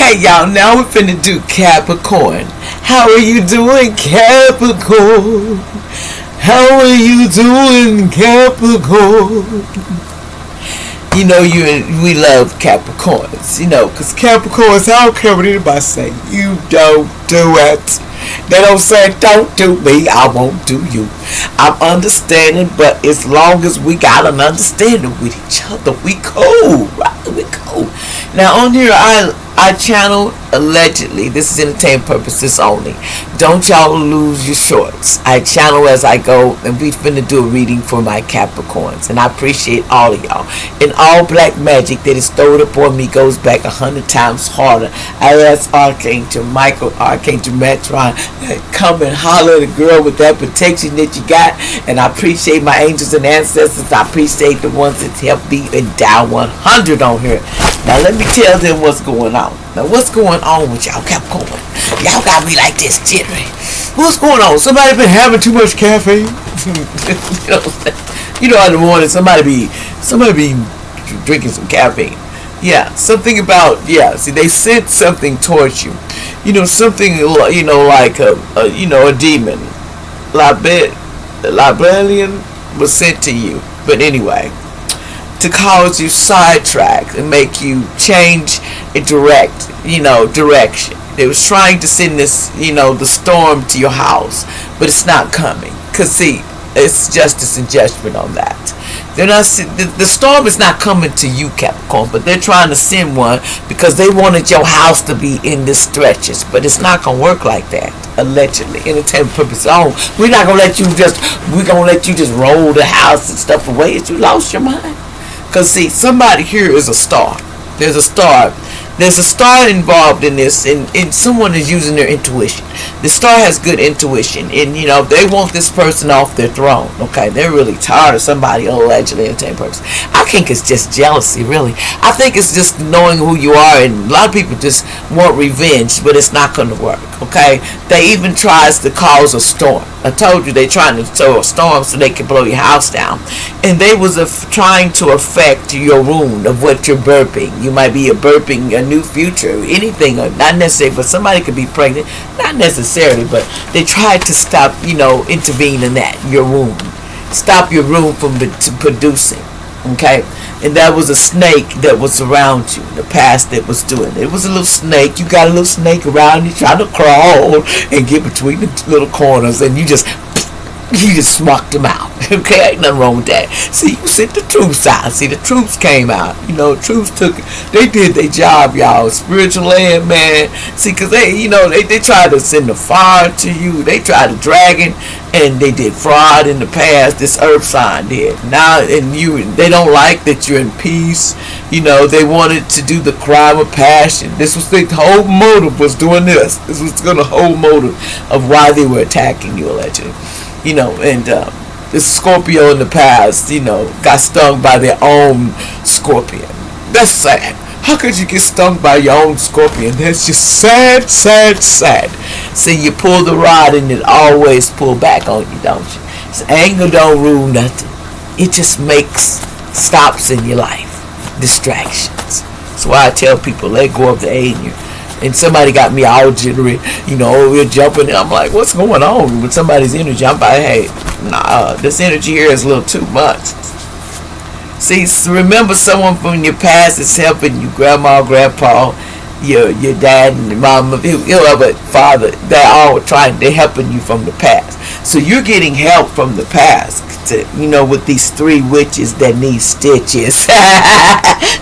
Okay, y'all, now we're finna do Capricorn. How are you doing, Capricorn? How are you doing, Capricorn? You know, we love Capricorns, you know, because Capricorns, I don't care what anybody say. You don't do it. They don't say, don't do me, I won't do you. I'm understanding, but as long as we got an understanding with each other, we cool, right? We cool. Now, on here, I channel allegedly. This is entertainment purposes only. Don't y'all lose your shorts. I channel as I go, and we finna do a reading for my Capricorns, and I appreciate all of y'all. And all black magic that is stowed upon me goes back 100 times harder. I ask Archangel Michael, Archangel Metron, come and holler at a girl with that protection that you got. And I appreciate my angels and ancestors. I appreciate the ones that help me endow 100 on here. Now let me tell them what's going on. Now what's going on with y'all Capricorn? Y'all got me like this jittery. What's going on? Somebody been having too much caffeine? you know in the morning somebody be drinking some caffeine. Yeah, something about, yeah, see, they sent something towards you. You know, something, you know, like a demon. Librarian was sent to you. But anyway, to cause you sidetrack and make you change a direction. They was trying to send this, the storm to your house, but it's not coming. Because, see, it's justice and judgment on that. They're not. The storm is not coming to you, Capricorn, but they're trying to send one because they wanted your house to be in the stretches. But it's not gonna work like that. Allegedly, entertainment purpose. Oh, we're not gonna let you just. We're gonna let you just roll the house and stuff away. As you lost your mind. Cause see, somebody here is a star. There's a star. There's a star involved in this, and someone is using their intuition. The star has good intuition, and they want this person off their throne. Okay, they're really tired of somebody allegedly entertaining person. I think it's just jealousy, really. I think it's just knowing who you are, and a lot of people just want revenge, but it's not going to work. Okay, they even tries to cause a storm. I told you they trying to throw a storm so they can blow your house down, and they was trying to affect your wound of what you're burping. You might be burping a new future, anything, or not necessarily, but somebody could be pregnant, not necessarily, but they tried to stop, intervene in that, your womb, stop your womb from producing. Okay, and that was a snake that was around you in the past that was doing it. It was a little snake. You got a little snake around you trying to crawl and get between the little corners, and you just smucked them out. Okay, ain't nothing wrong with that. See, you sent the troops out. See, the troops came out. Troops they did their job, y'all. Spiritual land, man. See, because they tried to send the fire to you. They tried to dragon, and they did fraud in the past. This earth sign did. Now, they don't like that you're in peace. They wanted to do the crime of passion. This was the whole motive was doing this. This was the whole motive of why they were attacking you, allegedly. And this Scorpio in the past, got stung by their own scorpion. That's sad. How could you get stung by your own scorpion? That's just sad, sad, sad. See, you pull the rod and it always pull back on you, don't you? So anger don't rule nothing. It just makes stops in your life. Distractions. That's why I tell people, let go of the anger. And somebody got me all jittery, we're jumping, and I'm like, what's going on with somebody's energy? I'm like, hey, nah, this energy here is a little too much. See, remember someone from your past is helping you, grandma, grandpa, your dad, and your mama, whoever, father, they're helping you from the past. So you're getting help from the past, with these 3 witches that need stitches.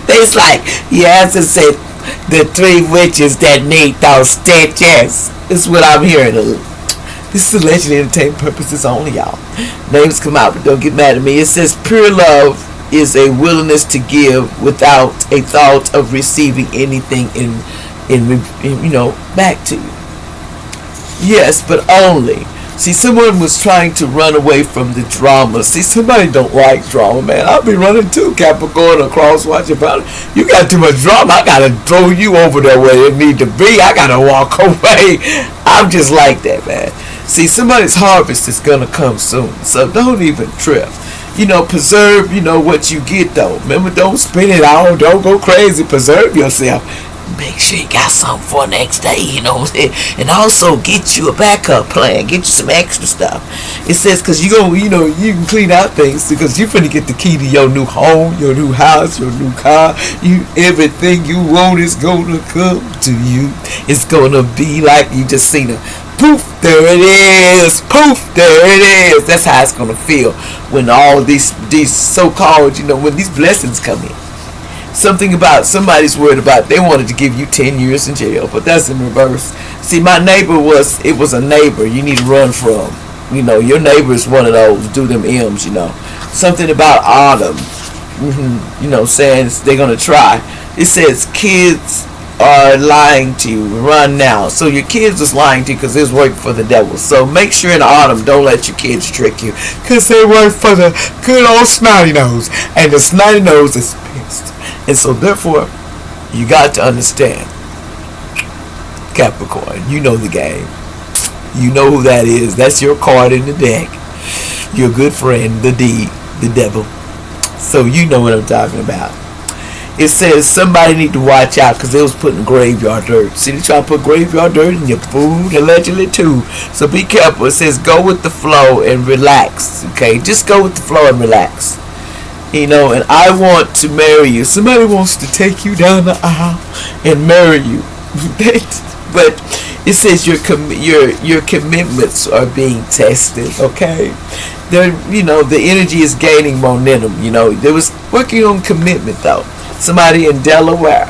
It's like, yes, it said, the 3 witches that need those stitches. This is what I'm hearing. This is allegedly entertainment purposes only, y'all. Names come out, but don't get mad at me. It says pure love is a willingness to give without a thought of receiving anything back to you. Yes, but only. See, someone was trying to run away from the drama. See, somebody don't like drama, man. I'll be running too, Capricorn, across watching about it. You got too much drama. I got to throw you over there where it need to be. I got to walk away. I'm just like that, man. See, somebody's harvest is going to come soon. So don't even trip. Preserve, what you get, though. Remember, don't spend it all. Don't go crazy. Preserve yourself. make sure you got something for next day, you know what I'm saying? And also get you a backup plan, get you some extra stuff. It says, because you can clean out things because you're finna get the key to your new home, your new house, your new car. Everything you want is gonna come to you. It's gonna be like you just seen a poof, there it is, poof, there it is. That's how it's gonna feel when all these so-called, when these blessings come in. Something about somebody's worried about, they wanted to give you 10 years in jail, but that's in reverse. See, my neighbor was a neighbor you need to run from. Your neighbor is one of those, do them M's, Something about autumn, saying they're going to try. It says kids are lying to you, run now. So your kids is lying to you because they're working for the devil. So make sure in autumn, don't let your kids trick you because they work for the good old snotty nose. And the snotty nose is pissed. And so therefore, you got to understand, Capricorn, you know the game. You know who that is. That's your card in the deck. Your good friend, the devil. So you know what I'm talking about. It says somebody need to watch out because they was putting graveyard dirt. See, they try to put graveyard dirt in your food, allegedly too. So be careful. It says go with the flow and relax. Okay, just go with the flow and relax. And I want to marry you. Somebody wants to take you down the aisle and marry you. But it says your commitments are being tested. Okay, the energy is gaining momentum. There was working on commitment though. Somebody in Delaware,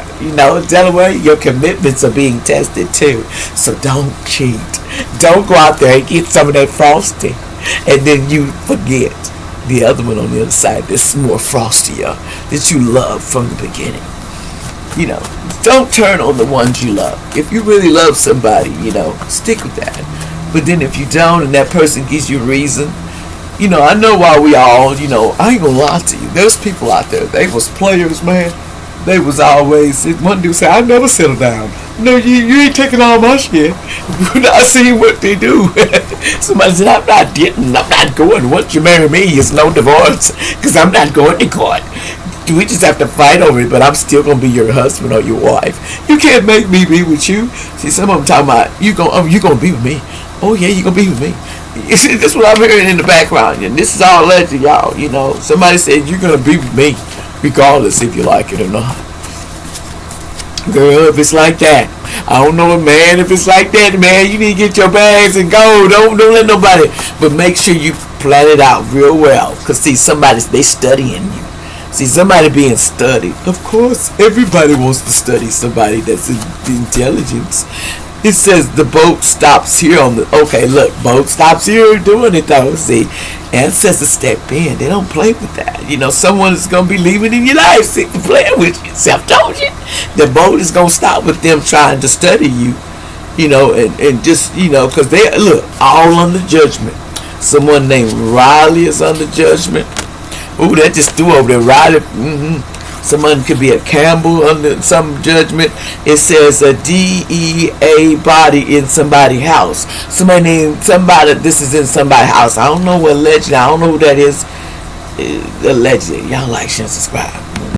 Delaware, your commitments are being tested too. So don't cheat. Don't go out there and get some of that frosting, and then you forget the other one on the other side that's more frostier that you love from the beginning. Don't turn on the ones you love. If you really love somebody, stick with that. But then if you don't and that person gives you a reason, I know why we all, I ain't gonna lie to you. There's people out there, they was players, man. They was always, one dude said, I never settle down. No, you ain't taking all my shit. I see what they do. Somebody said, I'm not going. Once you marry me, it's no divorce. Because I'm not going to court. We just have to fight over it, but I'm still going to be your husband or your wife. You can't make me be with you. See, some of them talking about, you going to be with me. Oh, yeah, you going to be with me. You see, this is what I'm hearing in the background. And this is all led to y'all, Somebody said, you're going to be with me, regardless if you like it or not. Girl, if it's like that, I don't know, man. If it's like that, man, you need to get your bags and go. Don't let nobody. But make sure you plan it out real well. Because, see, they studying you. See, somebody being studied. Of course, everybody wants to study somebody that's intelligence. It says the boat stops here okay, look, boat stops here doing it though. See, ancestors step in. They don't play with that. Someone is going to be leaving in your life. See, playing with you. See, I've told you. The boat is going to stop with them trying to study you. And just, because they, look, all under judgment. Someone named Riley is under judgment. Ooh, that just threw over there. Riley, Someone could be a Campbell under some judgment. It says a DEA body in somebody's house. This is in somebody's house. I don't know what allegedly. I don't know who that is. Allegedly. Y'all like, share, subscribe.